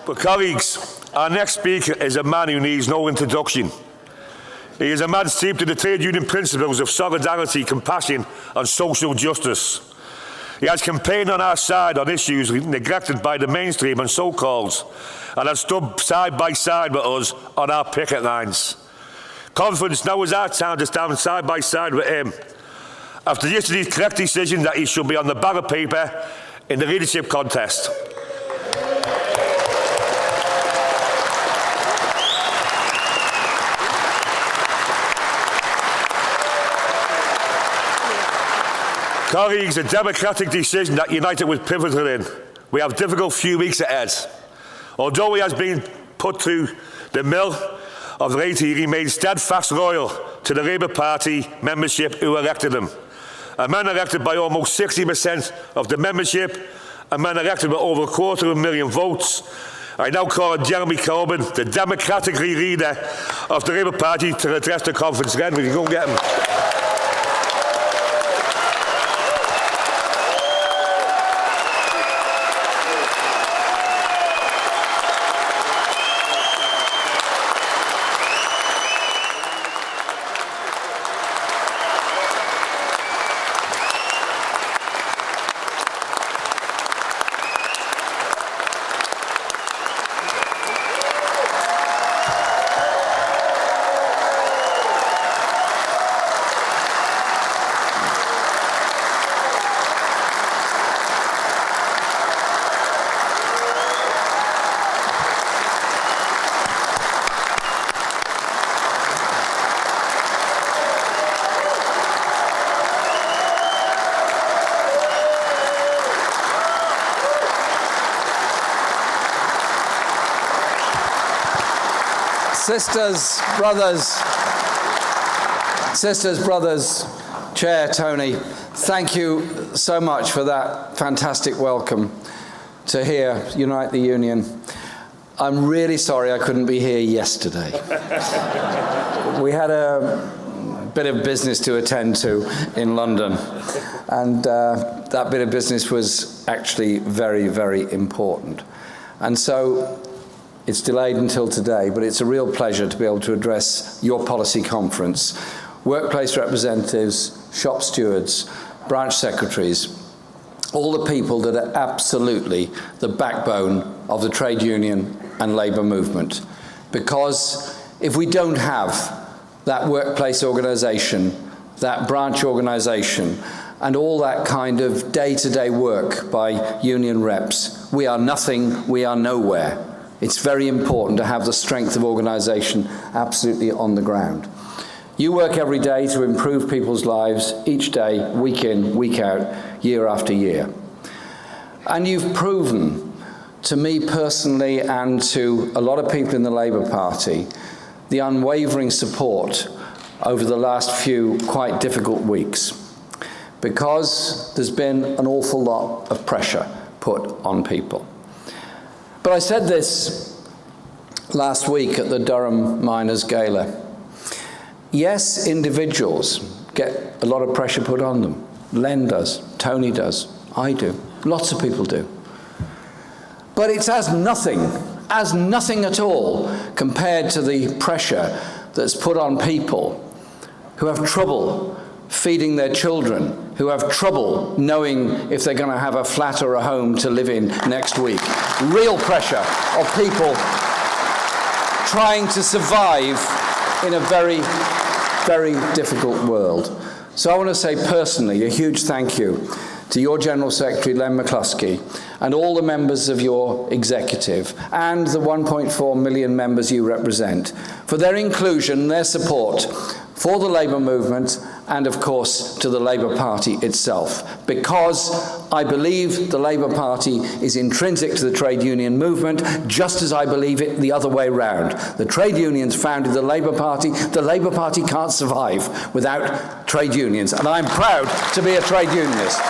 But colleagues, our next speaker is a man who needs no introduction. He is a man steeped in the trade union principles of solidarity, compassion and social justice. He has campaigned on our side on issues neglected by the mainstream and so-called, and has stood side by side with us on our picket lines. Conference, now is our time to stand side by side with him. After yesterday's correct decision that he should be on the ballot paper in the leadership contest. Colleagues, a democratic decision that United was pivotal in. We have a difficult few weeks ahead. Although he has been put through the mill of late, he remains steadfast loyal to the Labour Party membership who elected him. A man elected by almost 60% of the membership, a man elected with over 250,000 votes. I now call on Jeremy Corbyn, the democratically leader of the Labour Party, to address the conference again. We can go and get him. Sisters, brothers, Chair Tony, thank you so much for that fantastic welcome to here, Unite the Union. I'm really sorry I couldn't be here yesterday. We had a bit of business to attend to in London, and that bit of business was actually very, very important. And so it's delayed until today, but it's a real pleasure to be able to address your policy conference, workplace representatives, shop stewards, branch secretaries, all the people that are absolutely the backbone of the trade union and labour movement. Because if we don't have that workplace organisation, that branch organisation, and all that kind of day-to-day work by union reps, we are nothing, we are nowhere. It's very important to have the strength of organisation absolutely on the ground. You work every day to improve people's lives each day, week in, week out, year after year. And you've proven to me personally and to a lot of people in the Labour Party the unwavering support over the last few quite difficult weeks, because there's been an awful lot of pressure put on people. But I said this last week at the Durham Miners' Gala. Yes, individuals get a lot of pressure put on them. Len does, Tony does, I do, lots of people do. But it's as nothing at all compared to the pressure that's put on people who have trouble feeding their children, who have trouble knowing if they're going to have a flat or a home to live in next week. Real pressure of people trying to survive in a very, very difficult world. So I want to say personally a huge thank you to your General Secretary, Len McCluskey, and all the members of your executive, and the 1.4 million members you represent, for their inclusion, their support for the Labour movement, and of course to the Labour Party itself, because I believe the Labour Party is intrinsic to the trade union movement, just as I believe it the other way round. The trade unions founded the Labour Party. The Labour Party can't survive without trade unions, and I'm proud to be a trade unionist.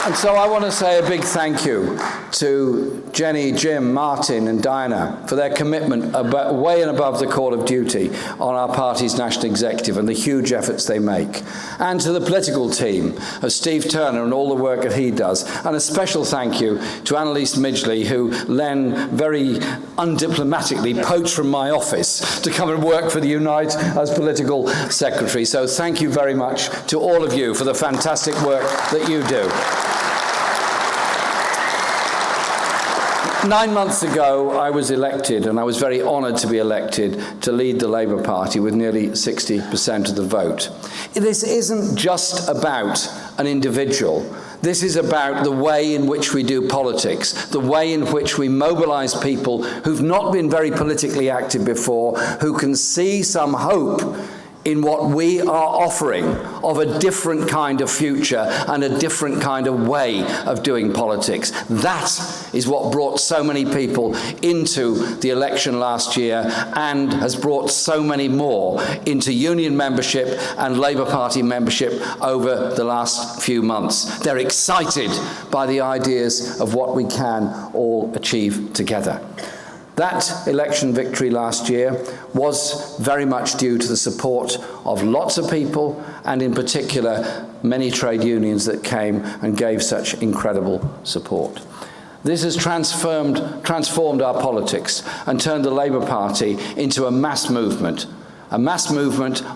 And so I want to say a big thank you to Jenny, Jim, Martin and Diana for their commitment way and above the call of duty on our party's national executive and the huge efforts they make. And to the political team of Steve Turner and all the work that he does. And a special thank you to Annalise Midgley, who Len very undiplomatically poached from my office to come and work for the Unite as political secretary. So thank you very much to all of you for the fantastic work that you do. 9 months ago, I was elected, and I was very honoured to be elected to lead the Labour Party with nearly 60% of the vote. This isn't just about an individual. This is about the way in which we do politics, the way in which we mobilise people who've not been very politically active before, who can see some hope in what we are offering of a different kind of future and a different kind of way of doing politics. That is what brought so many people into the election last year and has brought so many more into union membership and Labour Party membership over the last few months. They're excited by the ideas of what we can all achieve together. That election victory last year was very much due to the support of lots of people, and in particular many trade unions that came and gave such incredible support. This has transformed our politics and turned the Labour Party into a mass movement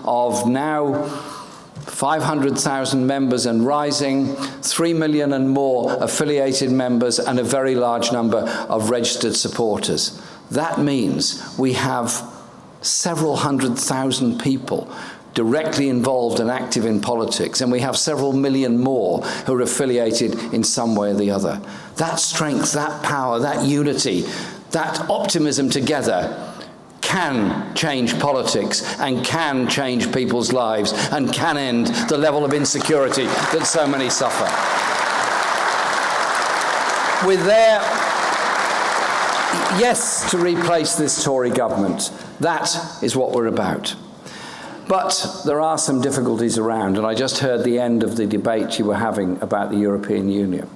of now 500,000 members and rising, 3 million and more affiliated members, and a very large number of registered supporters. That means we have several 100,000 people directly involved and active in politics, and we have several million more who are affiliated in some way or the other. That strength, that power, that unity, that optimism together can change politics and can change people's lives and can end the level of insecurity that so many suffer. With their yes to replace this Tory government, that is what we're about. But there are some difficulties around, and I just heard the end of the debate you were having about the European Union.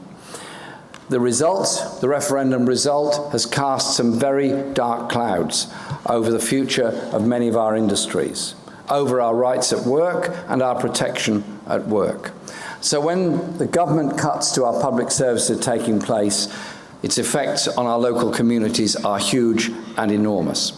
The result, the referendum result, has cast some very dark clouds over the future of many of our industries, over our rights at work and our protection at work. So when the government cuts to our public services are taking place, its effects on our local communities are huge and enormous.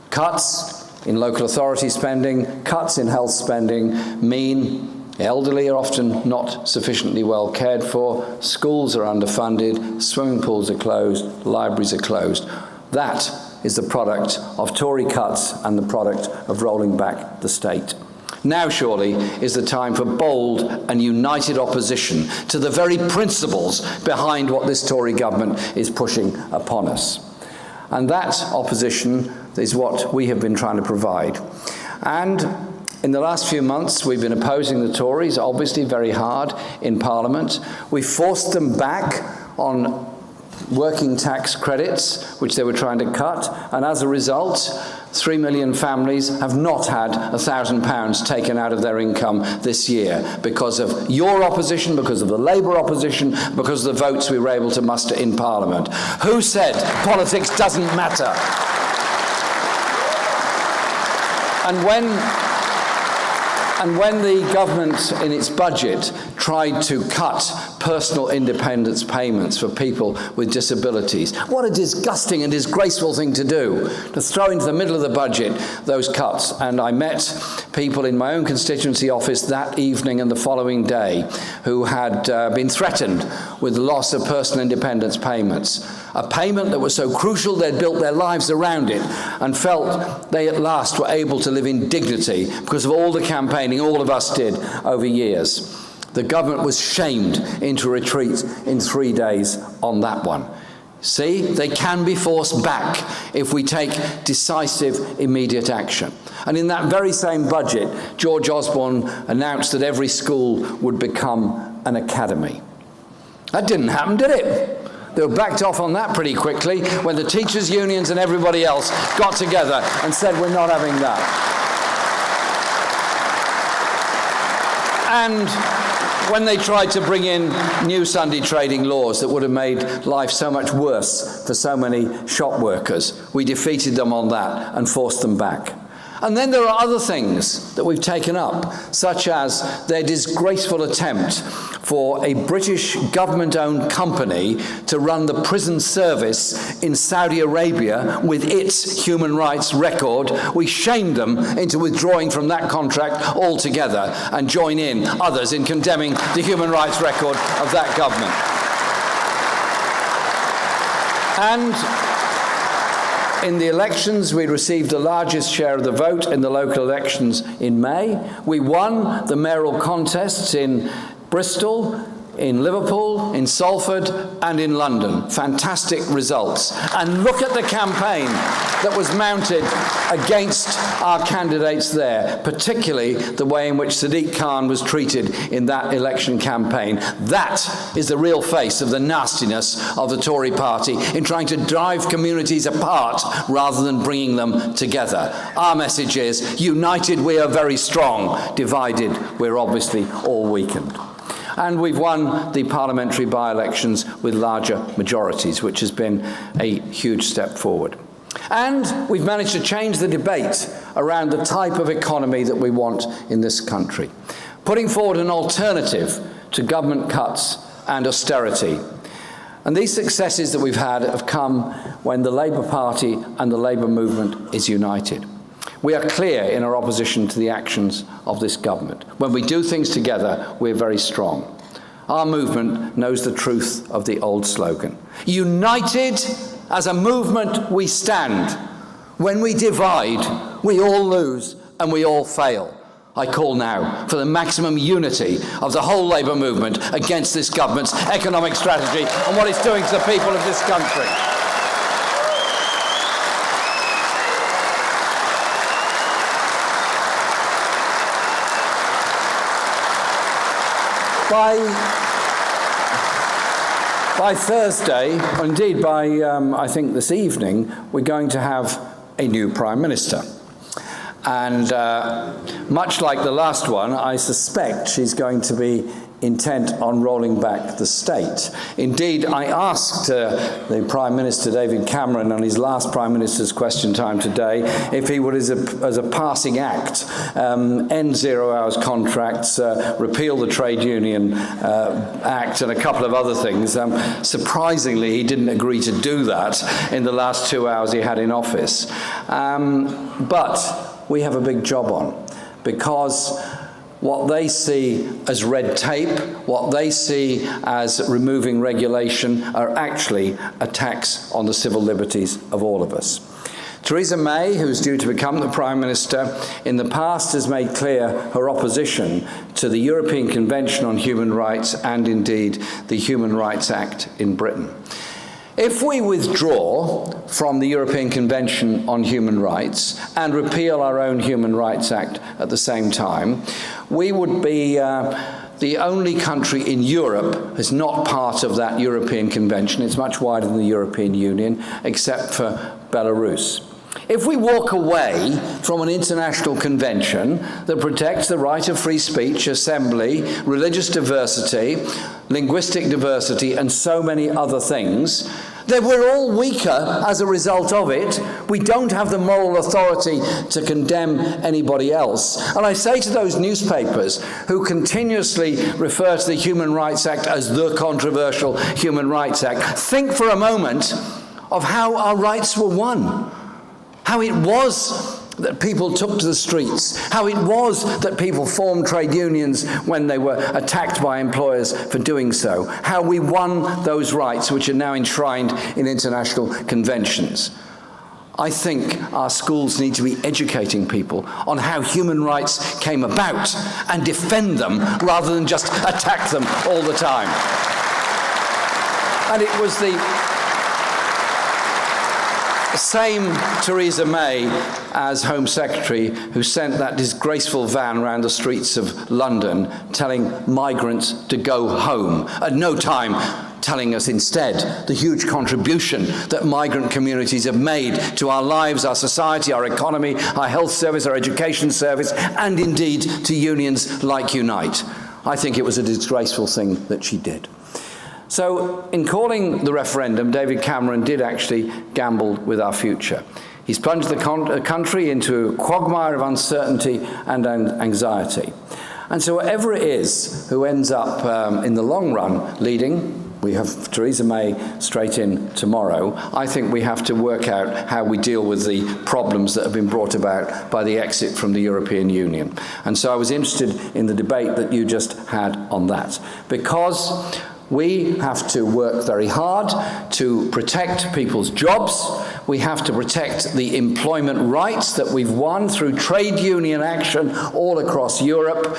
Cuts in local authority spending, cuts in health spending mean elderly are often not sufficiently well cared for, schools are underfunded, swimming pools are closed, libraries are closed. That is the product of Tory cuts and the product of rolling back the state. Now, surely, is the time for bold and united opposition to the very principles behind what this Tory government is pushing upon us. And that opposition is what we have been trying to provide. And in the last few months, we've been opposing the Tories, obviously very hard in Parliament. We forced them back on working tax credits, which they were trying to cut, and as a result, 3 million families have not had £1,000 taken out of their income this year because of your opposition, because of the Labour opposition, because of the votes we were able to muster in Parliament. Who said politics doesn't matter? And when the government in its budget tried to cut personal independence payments for people with disabilities, what a disgusting and disgraceful thing to do, to throw into the middle of the budget those cuts. And I met people in my own constituency office that evening and the following day who had been threatened with the loss of personal independence payments. A payment that was so crucial they'd built their lives around it and felt they at last were able to live in dignity because of all the campaigning all of us did over years. The government was shamed into retreat in 3 days on that one. See, they can be forced back if we take decisive, immediate action. And in that very same budget, George Osborne announced that every school would become an academy. That didn't happen, did it? They were backed off on that pretty quickly when the teachers' unions and everybody else got together and said, we're not having that. And when they tried to bring in new Sunday trading laws that would have made life so much worse for so many shop workers. We defeated them on that and forced them back. And then there are other things that we've taken up, such as their disgraceful attempt for a British government-owned company to run the prison service in Saudi Arabia with its human rights record. We shamed them into withdrawing from that contract altogether and join in others in condemning the human rights record of that government. And in the elections, we received the largest share of the vote in the local elections in May. We won the mayoral contests in Bristol, in Liverpool, in Salford, and in London. Fantastic results. And look at the campaign that was mounted against our candidates there, particularly the way in which Sadiq Khan was treated in that election campaign. That is the real face of the nastiness of the Tory party in trying to drive communities apart rather than bringing them together. Our message is, united we are very strong, divided we're obviously all weakened. And we've won the parliamentary by-elections with larger majorities, which has been a huge step forward. And we've managed to change the debate around the type of economy that we want in this country, putting forward an alternative to government cuts and austerity. And these successes that we've had have come when the Labour Party and the Labour movement is united. We are clear in our opposition to the actions of this government. When we do things together, we're very strong. Our movement knows the truth of the old slogan. United as a movement we stand. When we divide, we all lose and we all fail. I call now for the maximum unity of the whole Labour movement against this government's economic strategy and what it's doing to the people of this country. By Thursday, or indeed by, I think this evening, we're going to have a new Prime Minister. And much like the last one, I suspect she's going to be intent on rolling back the state. Indeed, I asked the Prime Minister, David Cameron, on his last Prime Minister's Question Time today, if he would, as a passing act, end zero-hours contracts, repeal the Trade Union Act, and a couple of other things. Surprisingly, he didn't agree to do that in the last 2 hours he had in office. But we have a big job on, because what they see as red tape, what they see as removing regulation, are actually attacks on the civil liberties of all of us. Theresa May, who's due to become the Prime Minister, in the past has made clear her opposition to the European Convention on Human Rights and indeed the Human Rights Act in Britain. If we withdraw from the European Convention on Human Rights and repeal our own Human Rights Act at the same time, we would be the only country in Europe that's not part of that European Convention. It's much wider than the European Union, except for Belarus. If we walk away from an international convention that protects the right of free speech, assembly, religious diversity, linguistic diversity, and so many other things, then we're all weaker as a result of it. We don't have the moral authority to condemn anybody else. And I say to those newspapers who continuously refer to the Human Rights Act as the controversial Human Rights Act, think for a moment of how our rights were won. How it was that people took to the streets, how it was that people formed trade unions when they were attacked by employers for doing so, how we won those rights which are now enshrined in international conventions. I think our schools need to be educating people on how human rights came about and defend them rather than just attack them all the time. And it was the same Theresa May as Home Secretary who sent that disgraceful van around the streets of London telling migrants to go home, at no time telling us instead the huge contribution that migrant communities have made to our lives, our society, our economy, our health service, our education service, and indeed to unions like Unite. I think it was a disgraceful thing that she did. So in calling the referendum, David Cameron did actually gamble with our future. He's plunged the country into a quagmire of uncertainty and anxiety. And so whoever it is who ends up in the long run leading, we have Theresa May straight in tomorrow, I think we have to work out how we deal with the problems that have been brought about by the exit from the European Union. And so I was interested in the debate that you just had on that, because we have to work very hard to protect people's jobs. We have to protect the employment rights that we've won through trade union action all across Europe,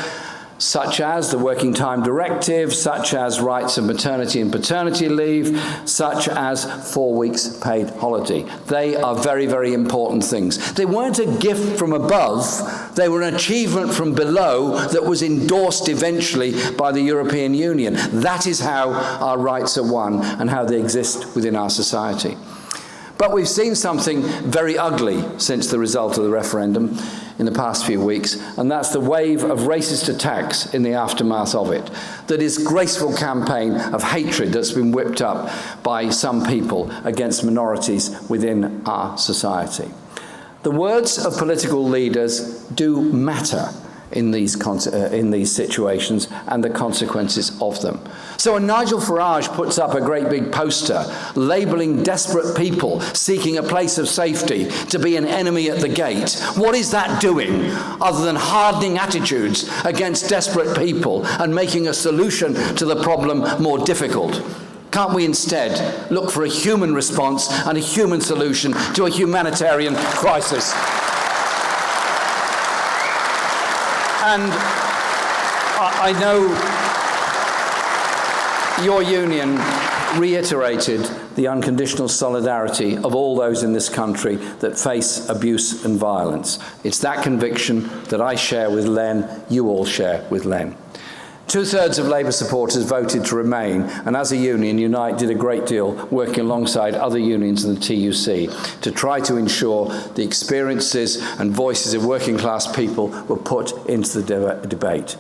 such as the Working Time Directive, such as rights of maternity and paternity leave, such as 4 weeks paid holiday. They are very, very important things. They weren't a gift from above, they were an achievement from below that was endorsed eventually by the European Union. That is how our rights are won and how they exist within our society. But we've seen something very ugly since the result of the referendum in the past few weeks, and that's the wave of racist attacks in the aftermath of it. That is graceful campaign of hatred that's been whipped up by some people against minorities within our society. The words of political leaders do matter in these situations and the consequences of them. So when Nigel Farage puts up a great big poster labelling desperate people seeking a place of safety to be an enemy at the gate, what is that doing other than hardening attitudes against desperate people and making a solution to the problem more difficult? Can't we instead look for a human response and a human solution to a humanitarian crisis? And I know your union reiterated the unconditional solidarity of all those in this country that face abuse and violence. It's that conviction that I share with Len, you all share with Len. 2/3 of Labour supporters voted to remain, and as a union, Unite did a great deal working alongside other unions in the TUC to try to ensure the experiences and voices of working class people were put into the debate.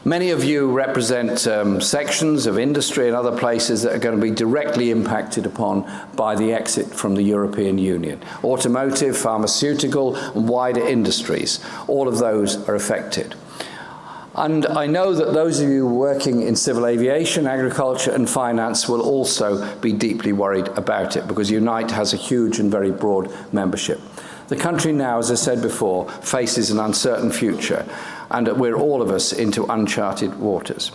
Many of you represent sections of industry and other places that are going to be directly impacted upon by the exit from the European Union. Automotive, pharmaceutical, and wider industries, all of those are affected. And I know that those of you working in civil aviation, agriculture and finance will also be deeply worried about it, because Unite has a huge and very broad membership. The country now, as I said before, faces an uncertain future, and we're all of us into uncharted waters.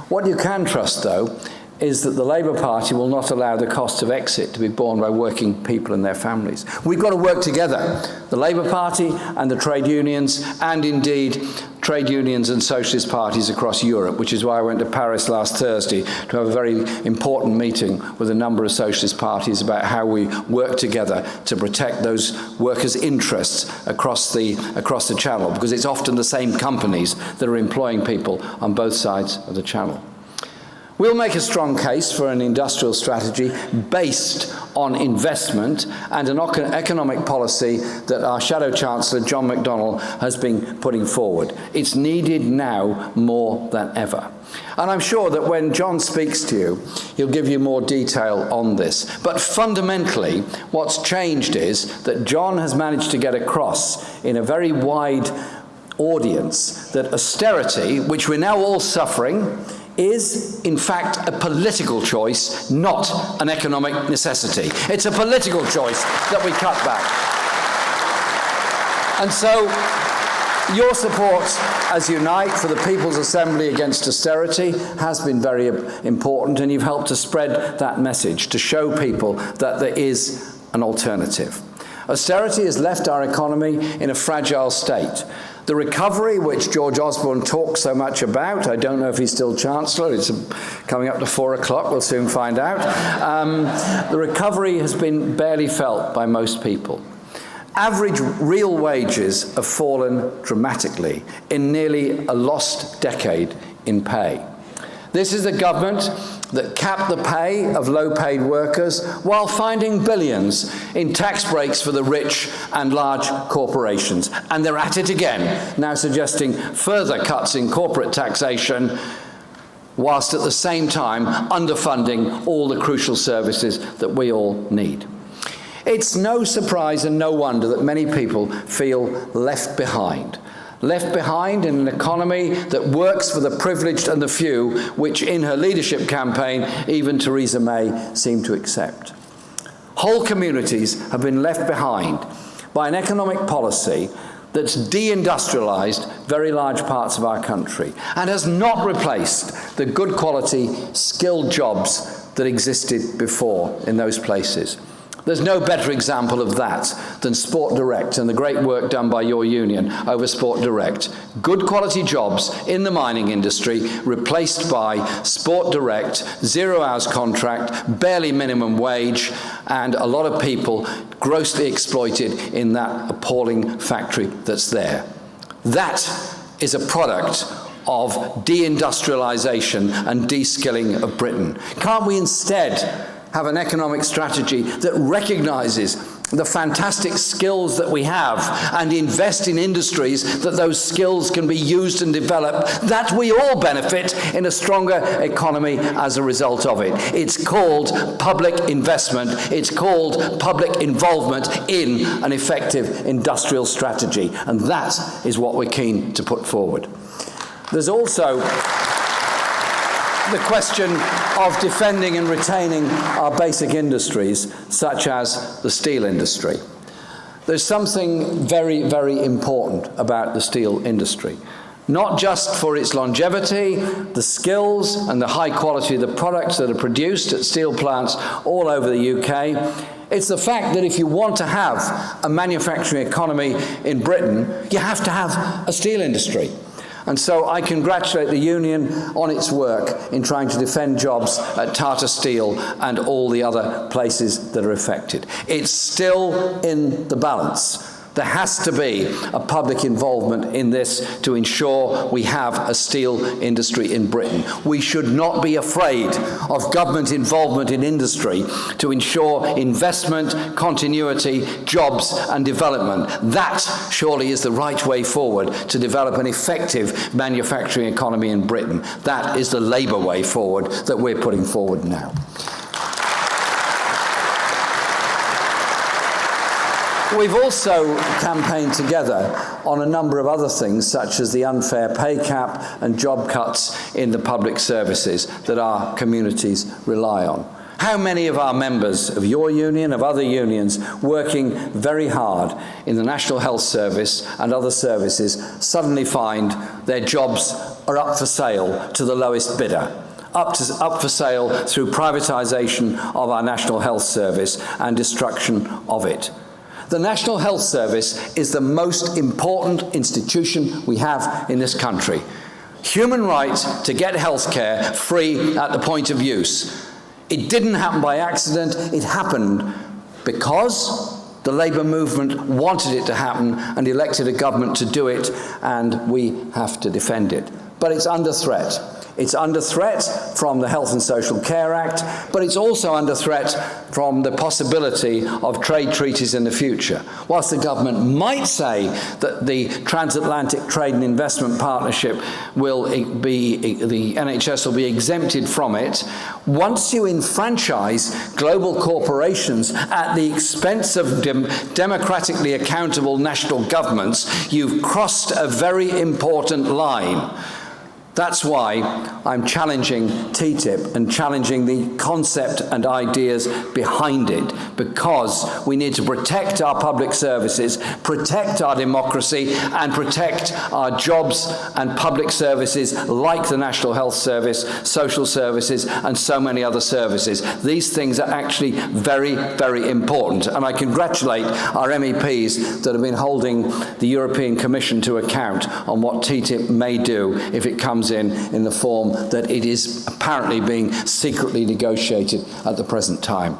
What you can trust, though, is that the Labour Party will not allow the cost of exit to be borne by working people and their families. We've got to work together, the Labour Party and the trade unions, and indeed trade unions and socialist parties across Europe, which is why I went to Paris last Thursday to have a very important meeting with a number of socialist parties about how we work together to protect those workers' interests across the channel, because it's often the same companies that are employing people on both sides of the channel. We'll make a strong case for an industrial strategy based on investment and an economic policy that our Shadow Chancellor, John McDonnell, has been putting forward. It's needed now more than ever. And I'm sure that when John speaks to you, he'll give you more detail on this. But fundamentally, what's changed is that John has managed to get across in a very wide audience that austerity, which we're now all suffering, is, in fact, a political choice, not an economic necessity. It's a political choice that we cut back. And so, your support as Unite for the People's Assembly against austerity has been very important, and you've helped to spread that message, to show people that there is an alternative. Austerity has left our economy in a fragile state. The recovery, which George Osborne talks so much about, I don't know if he's still Chancellor, it's coming up to 4 o'clock, we'll soon find out. The recovery has been barely felt by most people. Average real wages have fallen dramatically in nearly a lost decade in pay. This is the government that capped the pay of low-paid workers while finding billions in tax breaks for the rich and large corporations. And they're at it again, now suggesting further cuts in corporate taxation, whilst at the same time underfunding all the crucial services that we all need. It's no surprise and no wonder that many people feel left behind. Left behind in an economy that works for the privileged and the few, which in her leadership campaign, even Theresa May seemed to accept. Whole communities have been left behind by an economic policy that's deindustrialized very large parts of our country and has not replaced the good quality, skilled jobs that existed before in those places. There's no better example of that than Sport Direct and the great work done by your union over Sport Direct. Good quality jobs in the mining industry replaced by Sport Direct, 0 hours contract, barely minimum wage, and a lot of people grossly exploited in that appalling factory that's there. That is a product of deindustrialization and de-skilling of Britain. Can't we instead have an economic strategy that recognizes the fantastic skills that we have and invest in industries that those skills can be used and developed, that we all benefit in a stronger economy as a result of it? It's called public investment. It's called public involvement in an effective industrial strategy. And that is what we're keen to put forward. There's also the question of defending and retaining our basic industries, such as the steel industry. There's something very, very important about the steel industry, not just for its longevity, the skills and the high quality of the products that are produced at steel plants all over the UK. It's the fact that if you want to have a manufacturing economy in Britain, you have to have a steel industry. And so I congratulate the union on its work in trying to defend jobs at Tata Steel and all the other places that are affected. It's still in the balance. There has to be a public involvement in this to ensure we have a steel industry in Britain. We should not be afraid of government involvement in industry to ensure investment, continuity, jobs and development. That surely is the right way forward to develop an effective manufacturing economy in Britain. That is the Labour way forward that we're putting forward now. We've also campaigned together on a number of other things, such as the unfair pay cap and job cuts in the public services that our communities rely on. How many of our members of your union, of other unions, working very hard in the National Health Service and other services suddenly find their jobs are up for sale to the lowest bidder? Up for sale through privatisation of our National Health Service and destruction of it. The National Health Service is the most important institution we have in this country. Human right to get health care free at the point of use. It didn't happen by accident, it happened because the Labour movement wanted it to happen and elected a government to do it, and we have to defend it. But it's under threat. It's under threat from the Health and Social Care Act, but it's also under threat from the possibility of trade treaties in the future. Whilst the government might say that the Transatlantic Trade and Investment Partnership will be, the NHS will be exempted from it, once you enfranchise global corporations at the expense of democratically accountable national governments, you've crossed a very important line. That's why I'm challenging TTIP and challenging the concept and ideas behind it, because we need to protect our public services, protect our democracy, and protect our jobs and public services like the National Health Service, social services, and so many other services. These things are actually very, very important, and I congratulate our MEPs that have been holding the European Commission to account on what TTIP may do if it comes in the form that it is apparently being secretly negotiated at the present time.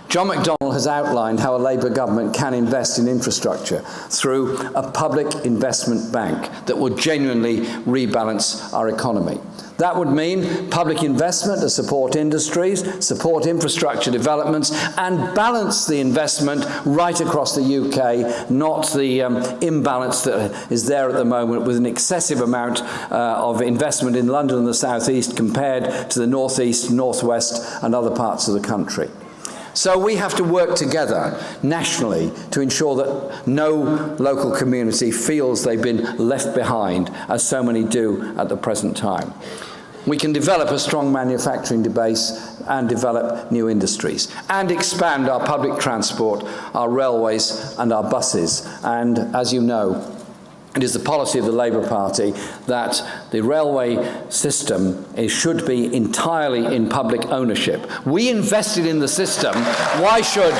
John McDonnell has outlined how a Labour government can invest in infrastructure through a public investment bank that will genuinely rebalance our economy. That would mean public investment to support industries, support infrastructure developments, and balance the investment right across the UK, not the imbalance that is there at the moment with an excessive amount of investment in London and the South East compared to the North East, North West, and other parts of the country. So we have to work together nationally to ensure that no local community feels they've been left behind, as so many do at the present time. We can develop a strong manufacturing base and develop new industries and expand our public transport, our railways and our buses. And as you know, it is the policy of the Labour Party that the railway system should be entirely in public ownership. We invested in the system. Why should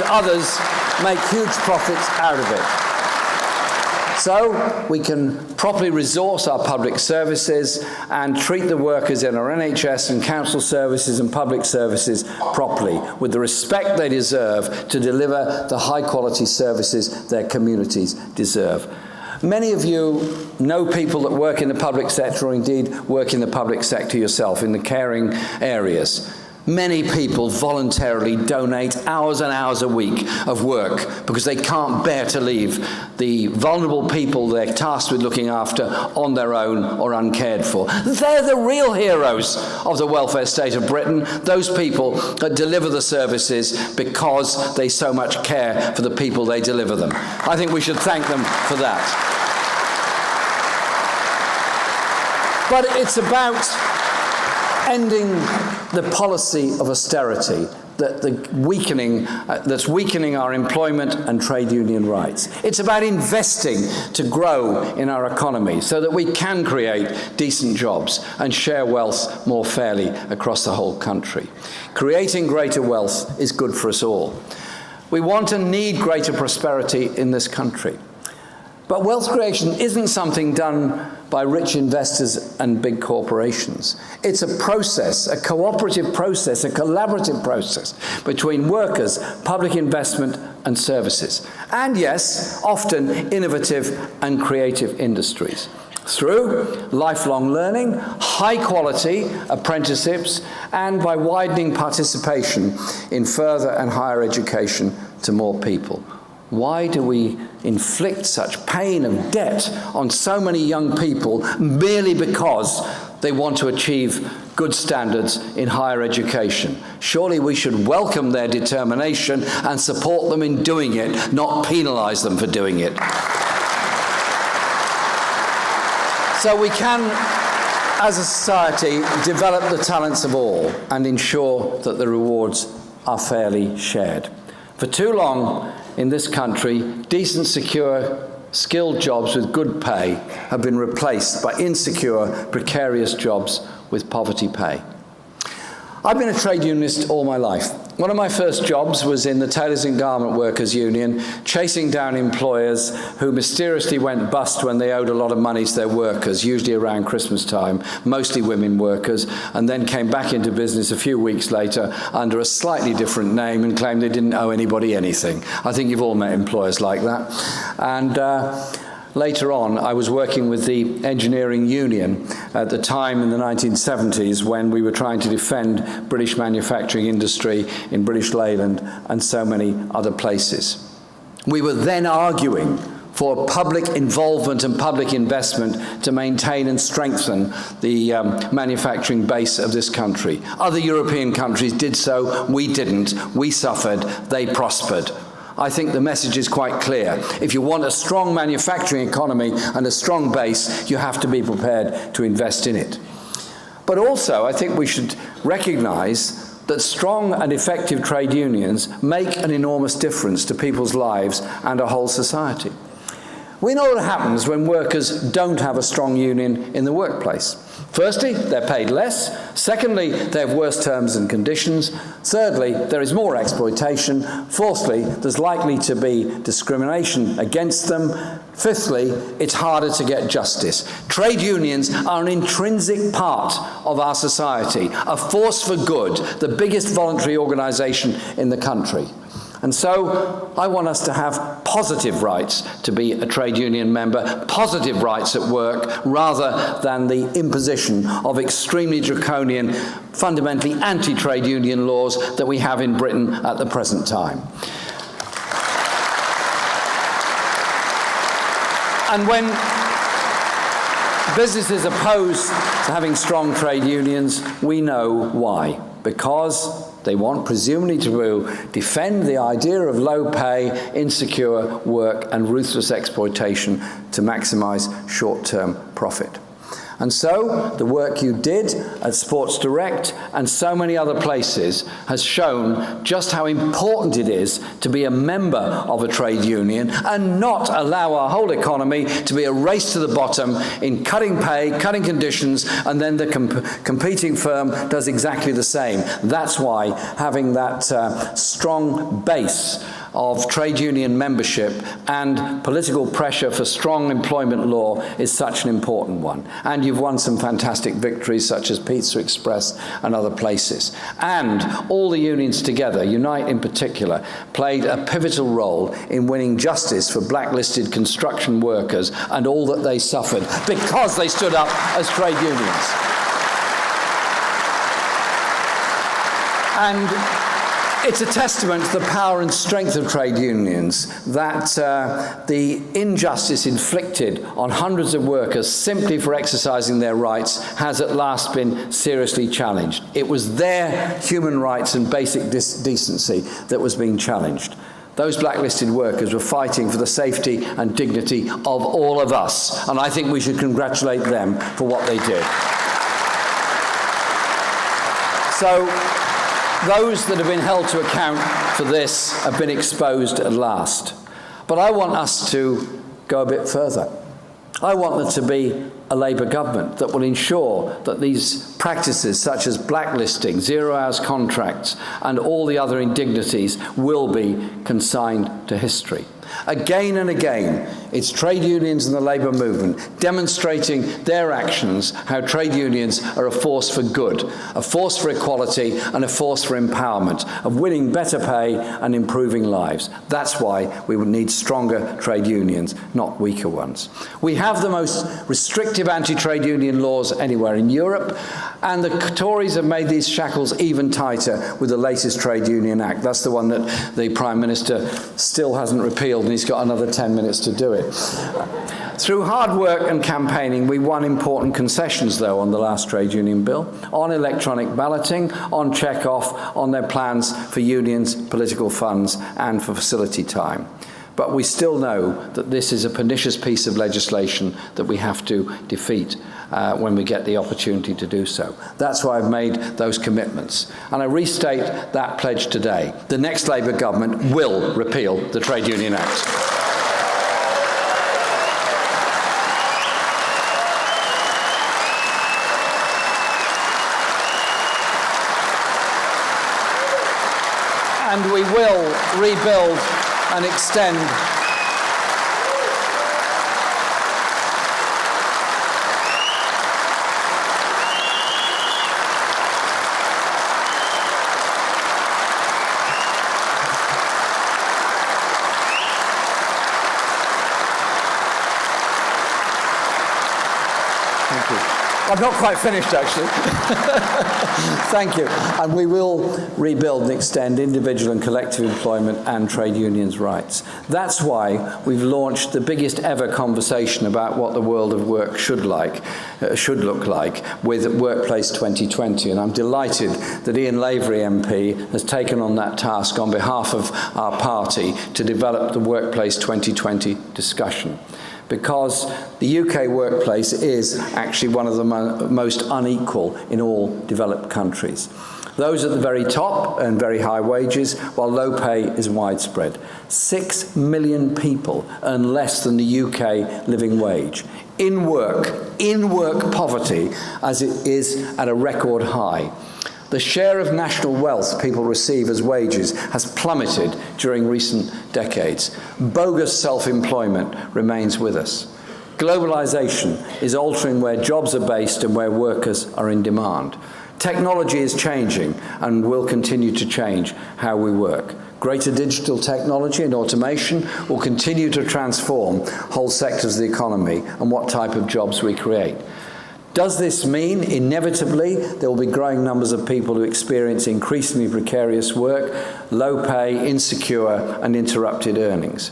others make huge profits out of it? So we can properly resource our public services and treat the workers in our NHS and council services and public services properly, with the respect they deserve to deliver the high-quality services their communities deserve. Many of you know people that work in the public sector, or indeed work in the public sector yourself, in the caring areas. Many people voluntarily donate hours and hours a week of work because they can't bear to leave the vulnerable people they're tasked with looking after on their own or uncared for. They're the real heroes of the welfare state of Britain, those people that deliver the services because they so much care for the people they deliver them. I think we should thank them for that. But it's about ending the policy of austerity that's weakening our employment and trade union rights. It's about investing to grow in our economy so that we can create decent jobs and share wealth more fairly across the whole country. Creating greater wealth is good for us all. We want and need greater prosperity in this country. But wealth creation isn't something done by rich investors and big corporations. It's a process, a cooperative process, a collaborative process between workers, public investment and services. And yes, often innovative and creative industries. Through lifelong learning, high-quality apprenticeships, and by widening participation in further and higher education to more people. Why do we inflict such pain and debt on so many young people merely because they want to achieve good standards in higher education? Surely we should welcome their determination and support them in doing it, not penalise them for doing it. So we can, as a society, develop the talents of all and ensure that the rewards are fairly shared. For too long, in this country, decent, secure, skilled jobs with good pay have been replaced by insecure, precarious jobs with poverty pay. I've been a trade unionist all my life. One of my first jobs was in the Tailors and Garment Workers Union, chasing down employers who mysteriously went bust when they owed a lot of money to their workers, usually around Christmas time, mostly women workers, and then came back into business a few weeks later under a slightly different name and claimed they didn't owe anybody anything. I think you've all met employers like that. And later on, I was working with the engineering union at the time in the 1970s when we were trying to defend British manufacturing industry in British Leyland and so many other places. We were then arguing for public involvement and public investment to maintain and strengthen the manufacturing base of this country. Other European countries did so, we didn't. We suffered, they prospered. I think the message is quite clear. If you want a strong manufacturing economy and a strong base, you have to be prepared to invest in it. But also, I think we should recognise that strong and effective trade unions make an enormous difference to people's lives and our whole society. We know what happens when workers don't have a strong union in the workplace. Firstly, they're paid less. Secondly, they have worse terms and conditions. Thirdly, there is more exploitation. Fourthly, there's likely to be discrimination against them. Fifthly, it's harder to get justice. Trade unions are an intrinsic part of our society, a force for good, the biggest voluntary organisation in the country. And so I want us to have positive rights to be a trade union member, positive rights at work, rather than the imposition of extremely draconian, fundamentally anti-trade union laws that we have in Britain at the present time. And when businesses oppose to having strong trade unions, we know why. Because they want, presumably, to defend the idea of low pay, insecure work and ruthless exploitation to maximise short-term profit. And so the work you did at Sports Direct and so many other places has shown just how important it is to be a member of a trade union and not allow our whole economy to be a race to the bottom in cutting pay, cutting conditions, and then the competing firm does exactly the same. That's why having that strong base of trade union membership and political pressure for strong employment law is such an important one. And you've won some fantastic victories such as Pizza Express and other places. And all the unions together, Unite in particular, played a pivotal role in winning justice for blacklisted construction workers and all that they suffered because they stood up as trade unions. And it's a testament to the power and strength of trade unions that the injustice inflicted on hundreds of workers simply for exercising their rights has at last been seriously challenged. It was their human rights and basic decency that was being challenged. Those blacklisted workers were fighting for the safety and dignity of all of us, and I think we should congratulate them for what they did. So, those that have been held to account for this have been exposed at last. But I want us to go a bit further. I want there to be a Labour government that will ensure that these practices such as blacklisting, zero-hours contracts and all the other indignities will be consigned to history. Again and again, it's trade unions and the labour movement demonstrating their actions how trade unions are a force for good, a force for equality and a force for empowerment, of winning better pay and improving lives. That's why we would need stronger trade unions, not weaker ones. We have the most restrictive anti-trade union laws anywhere in Europe, and the Tories have made these shackles even tighter with the latest Trade Union Act. That's the one that the Prime Minister still hasn't repealed, and he's got another 10 minutes to do it. Through hard work and campaigning, we won important concessions, though, on the last trade union bill, on electronic balloting, on check-off, on their plans for unions, political funds, and for facility time. But we still know that this is a pernicious piece of legislation that we have to defeat when we get the opportunity to do so. That's why I've made those commitments. And I restate that pledge today. The next Labour government will repeal the Trade Union Act. And we will rebuild and extend I'm not quite finished, actually. Thank you. And we will rebuild and extend individual and collective employment and trade unions' rights. That's why we've launched the biggest ever conversation about what the world of work should look like with Workplace 2020. And I'm delighted that Ian Lavery MP has taken on that task on behalf of our party to develop the Workplace 2020 discussion. Because the UK workplace is actually one of the most unequal in all developed countries. Those at the very top earn very high wages, while low pay is widespread. 6 million people earn less than the UK living wage. In work poverty, as it is at a record high. The share of national wealth people receive as wages has plummeted during recent decades. Bogus self-employment remains with us. Globalization is altering where jobs are based and where workers are in demand. Technology is changing and will continue to change how we work. Greater digital technology and automation will continue to transform whole sectors of the economy and what type of jobs we create. Does this mean, inevitably, there will be growing numbers of people who experience increasingly precarious work, low pay, insecure, and interrupted earnings?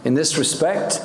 In this respect,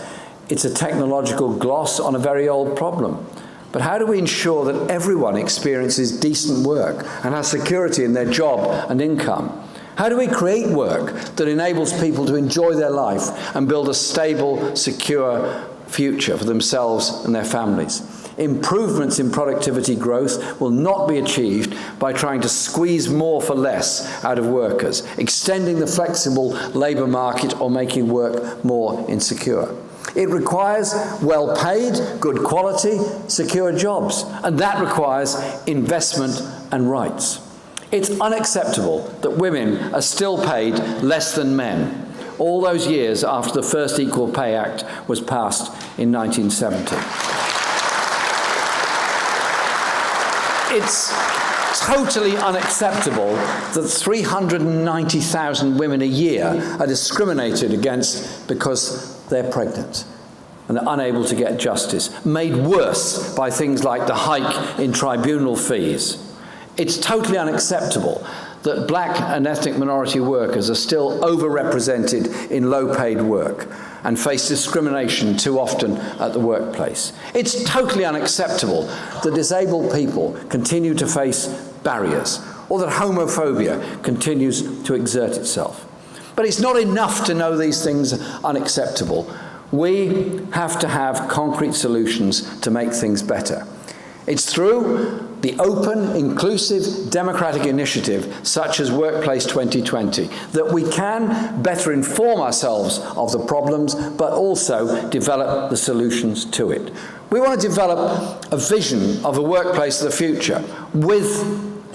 it's a technological gloss on a very old problem. But how do we ensure that everyone experiences decent work and has security in their job and income? How do we create work that enables people to enjoy their life and build a stable, secure future for themselves and their families? Improvements in productivity growth will not be achieved by trying to squeeze more for less out of workers, extending the flexible labour market, or making work more insecure. It requires well-paid, good quality, secure jobs, and that requires investment and rights. It's unacceptable that women are still paid less than men, all those years after the first Equal Pay Act was passed in 1970. It's totally unacceptable that 390,000 women a year are discriminated against because they're pregnant and are unable to get justice, made worse by things like the hike in tribunal fees. It's totally unacceptable that black and ethnic minority workers are still overrepresented in low-paid work and face discrimination too often at the workplace. It's totally unacceptable that disabled people continue to face barriers, or that homophobia continues to exert itself. But it's not enough to know these things are unacceptable. We have to have concrete solutions to make things better. It's through the open, inclusive, democratic initiative, such as Workplace 2020, that we can better inform ourselves of the problems, but also develop the solutions to it. We want to develop a vision of a workplace of the future with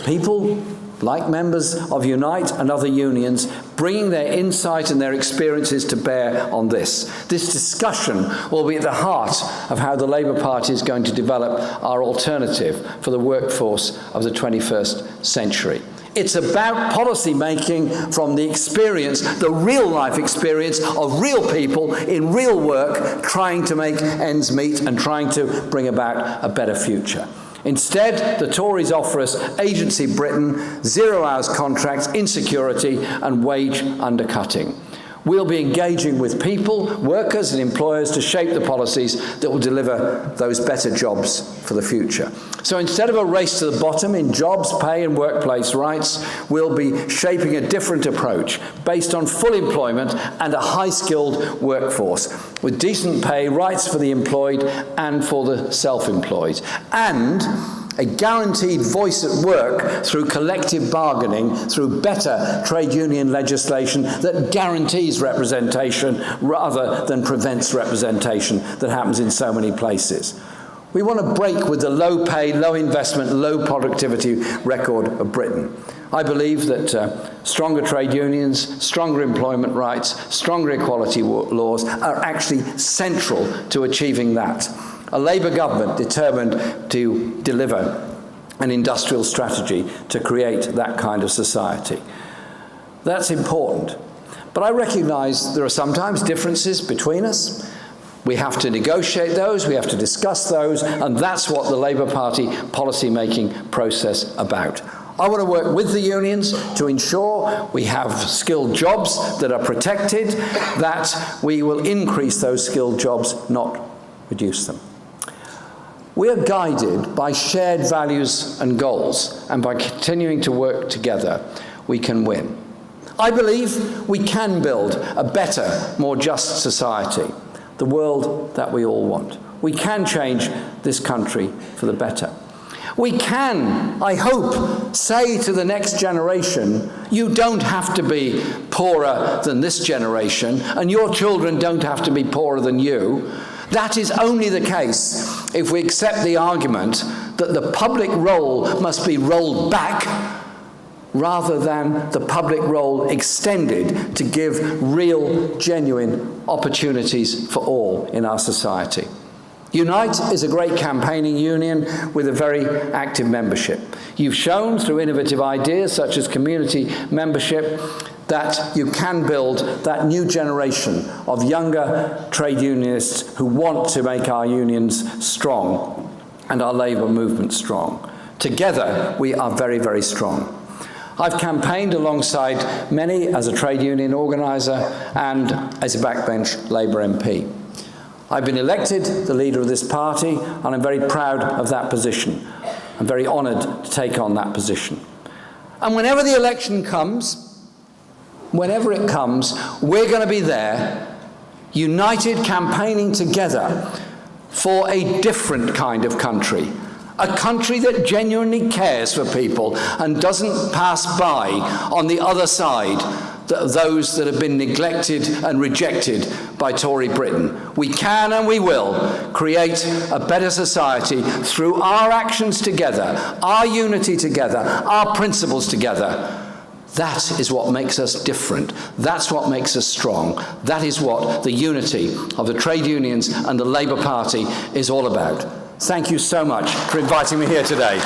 people like members of Unite and other unions, bringing their insight and their experiences to bear on this. This discussion will be at the heart of how the Labour Party is going to develop our alternative for the workforce of the 21st century. It's about policy making from the experience, the real life experience of real people in real work, trying to make ends meet and trying to bring about a better future. Instead, the Tories offer us agency Britain, 0 hours contracts, insecurity, and wage undercutting. We'll be engaging with people, workers and employers to shape the policies that will deliver those better jobs for the future. So instead of a race to the bottom in jobs, pay and workplace rights, we'll be shaping a different approach based on full employment and a high-skilled workforce with decent pay, rights for the employed and for the self-employed, and a guaranteed voice at work through collective bargaining, through better trade union legislation that guarantees representation rather than prevents representation that happens in so many places. We want to break with the low pay, low investment, low productivity record of Britain. I believe that stronger trade unions, stronger employment rights, stronger equality laws are actually central to achieving that. A Labour government determined to deliver an industrial strategy to create that kind of society. That's important. But I recognise there are sometimes differences between us. We have to negotiate those, we have to discuss those, and that's what the Labour Party policy-making process about. I want to work with the unions to ensure we have skilled jobs that are protected, that we will increase those skilled jobs, not reduce them. We are guided by shared values and goals, and by continuing to work together, we can win. I believe we can build a better, more just society, the world that we all want. We can change this country for the better. We can, I hope, say to the next generation, you don't have to be poorer than this generation, and your children don't have to be poorer than you. That is only the case if we accept the argument that the public role must be rolled back rather than the public role extended to give real, genuine opportunities for all in our society. Unite is a great campaigning union with a very active membership. You've shown through innovative ideas such as community membership that you can build that new generation of younger trade unionists who want to make our unions strong and our labour movement strong. Together, we are very, very strong. I've campaigned alongside many as a trade union organiser and as a backbench Labour MP. I've been elected the leader of this party, and I'm very proud of that position. I'm very honoured to take on that position. And whenever the election comes, whenever it comes, we're going to be there, united, campaigning together for a different kind of country. A country that genuinely cares for people and doesn't pass by on the other side those that have been neglected and rejected by Tory Britain. We can and we will create a better society through our actions together, our unity together, our principles together. That is what makes us different. That's what makes us strong. That is what the unity of the trade unions and the Labour Party is all about. Thank you so much for inviting me here today.